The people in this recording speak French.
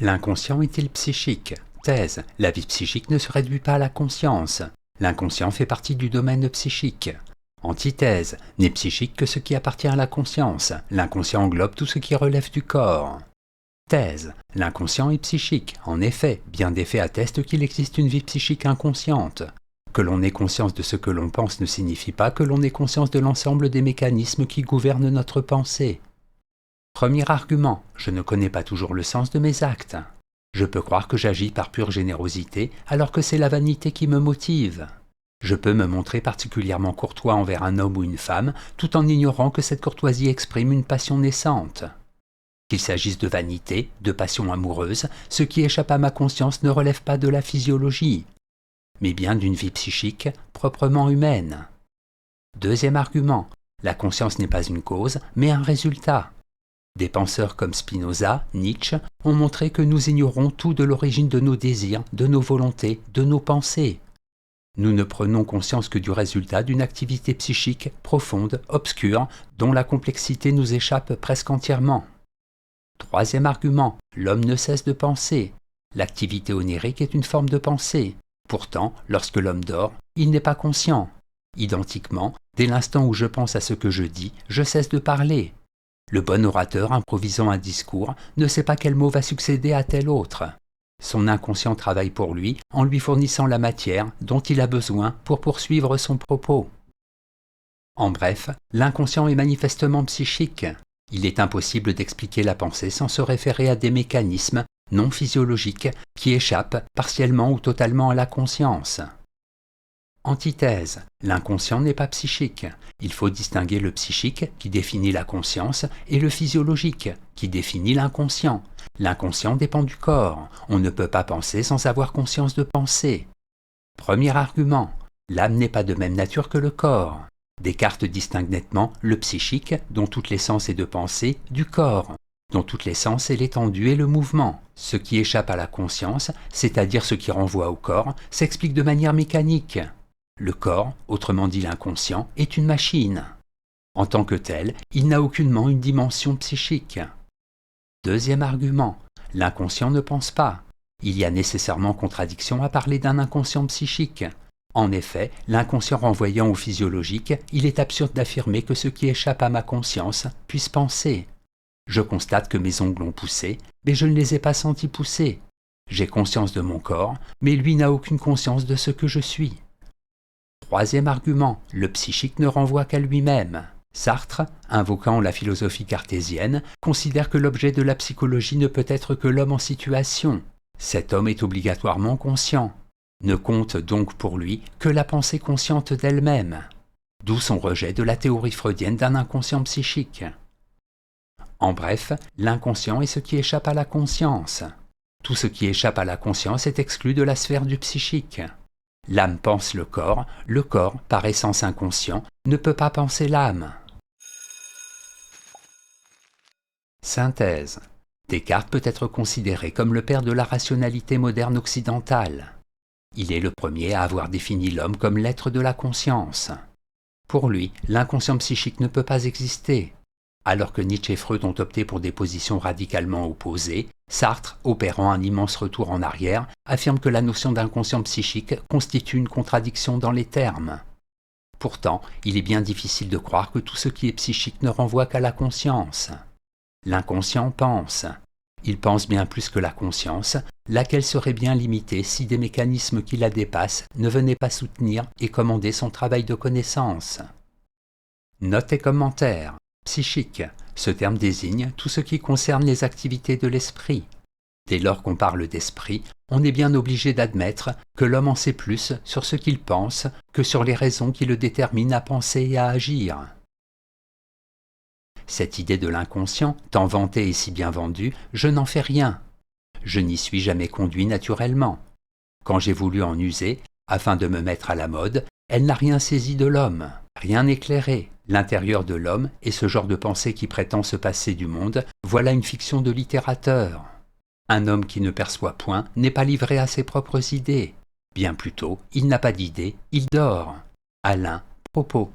L'inconscient est-il psychique? Thèse. La vie psychique ne se réduit pas à la conscience. L'inconscient fait partie du domaine psychique. Antithèse. N'est psychique que ce qui appartient à la conscience. L'inconscient englobe tout ce qui relève du corps. Thèse. L'inconscient est psychique. En effet, bien des faits attestent qu'il existe une vie psychique inconsciente. Que l'on ait conscience de ce que l'on pense ne signifie pas que l'on ait conscience de l'ensemble des mécanismes qui gouvernent notre pensée. Premier argument, je ne connais pas toujours le sens de mes actes. Je peux croire que j'agis par pure générosité alors que c'est la vanité qui me motive. Je peux me montrer particulièrement courtois envers un homme ou une femme tout en ignorant que cette courtoisie exprime une passion naissante. Qu'il s'agisse de vanité, de passion amoureuse, ce qui échappe à ma conscience ne relève pas de la physiologie, mais bien d'une vie psychique proprement humaine. Deuxième argument, la conscience n'est pas une cause, mais un résultat. Des penseurs comme Spinoza, Nietzsche ont montré que nous ignorons tout de l'origine de nos désirs, de nos volontés, de nos pensées. Nous ne prenons conscience que du résultat d'une activité psychique profonde, obscure, dont la complexité nous échappe presque entièrement. Troisième argument, l'homme ne cesse de penser. L'activité onirique est une forme de pensée. Pourtant, lorsque l'homme dort, il n'est pas conscient. Identiquement, dès l'instant où je pense à ce que je dis, je cesse de parler. Le bon orateur improvisant un discours ne sait pas quel mot va succéder à tel autre. Son inconscient travaille pour lui en lui fournissant la matière dont il a besoin pour poursuivre son propos. En bref, l'inconscient est manifestement psychique. Il est impossible d'expliquer la pensée sans se référer à des mécanismes non physiologiques qui échappent partiellement ou totalement à la conscience. Antithèse. L'inconscient n'est pas psychique. Il faut distinguer le psychique, qui définit la conscience, et le physiologique, qui définit l'inconscient. L'inconscient dépend du corps. On ne peut pas penser sans avoir conscience de penser. Premier argument. L'âme n'est pas de même nature que le corps. Descartes distingue nettement le psychique, dont toute l'essence est de penser, du corps, dont toute l'essence est l'étendue et le mouvement. Ce qui échappe à la conscience, c'est-à-dire ce qui renvoie au corps, s'explique de manière mécanique. Le corps, autrement dit l'inconscient, est une machine. En tant que tel, il n'a aucunement une dimension psychique. Deuxième argument, l'inconscient ne pense pas. Il y a nécessairement contradiction à parler d'un inconscient psychique. En effet, l'inconscient renvoyant au physiologique, il est absurde d'affirmer que ce qui échappe à ma conscience puisse penser. Je constate que mes ongles ont poussé, mais je ne les ai pas sentis pousser. J'ai conscience de mon corps, mais lui n'a aucune conscience de ce que je suis. Troisième argument, le psychique ne renvoie qu'à lui-même. Sartre, invoquant la philosophie cartésienne, considère que l'objet de la psychologie ne peut être que l'homme en situation. Cet homme est obligatoirement conscient. Ne compte donc pour lui que la pensée consciente d'elle-même. D'où son rejet de la théorie freudienne d'un inconscient psychique. En bref, l'inconscient est ce qui échappe à la conscience. Tout ce qui échappe à la conscience est exclu de la sphère du psychique. L'âme pense le corps, par essence inconscient, ne peut pas penser l'âme. Synthèse. Descartes peut être considéré comme le père de la rationalité moderne occidentale. Il est le premier à avoir défini l'homme comme l'être de la conscience. Pour lui, l'inconscient psychique ne peut pas exister. Alors que Nietzsche et Freud ont opté pour des positions radicalement opposées, Sartre, opérant un immense retour en arrière, affirme que la notion d'inconscient psychique constitue une contradiction dans les termes. Pourtant, il est bien difficile de croire que tout ce qui est psychique ne renvoie qu'à la conscience. L'inconscient pense. Il pense bien plus que la conscience, laquelle serait bien limitée si des mécanismes qui la dépassent ne venaient pas soutenir et commander son travail de connaissance. Notes et commentaires. Psychique. Ce terme désigne tout ce qui concerne les activités de l'esprit. Dès lors qu'on parle d'esprit, on est bien obligé d'admettre que l'homme en sait plus sur ce qu'il pense que sur les raisons qui le déterminent à penser et à agir. Cette idée de l'inconscient, tant vantée et si bien vendue, je n'en fais rien. Je n'y suis jamais conduit naturellement. Quand j'ai voulu en user, afin de me mettre à la mode, elle n'a rien saisi de l'homme, rien éclairé. L'intérieur de l'homme et ce genre de pensée qui prétend se passer du monde, voilà une fiction de littérateur. Un homme qui ne perçoit point n'est pas livré à ses propres idées. Bien plutôt, il n'a pas d'idées, il dort. Alain, propos.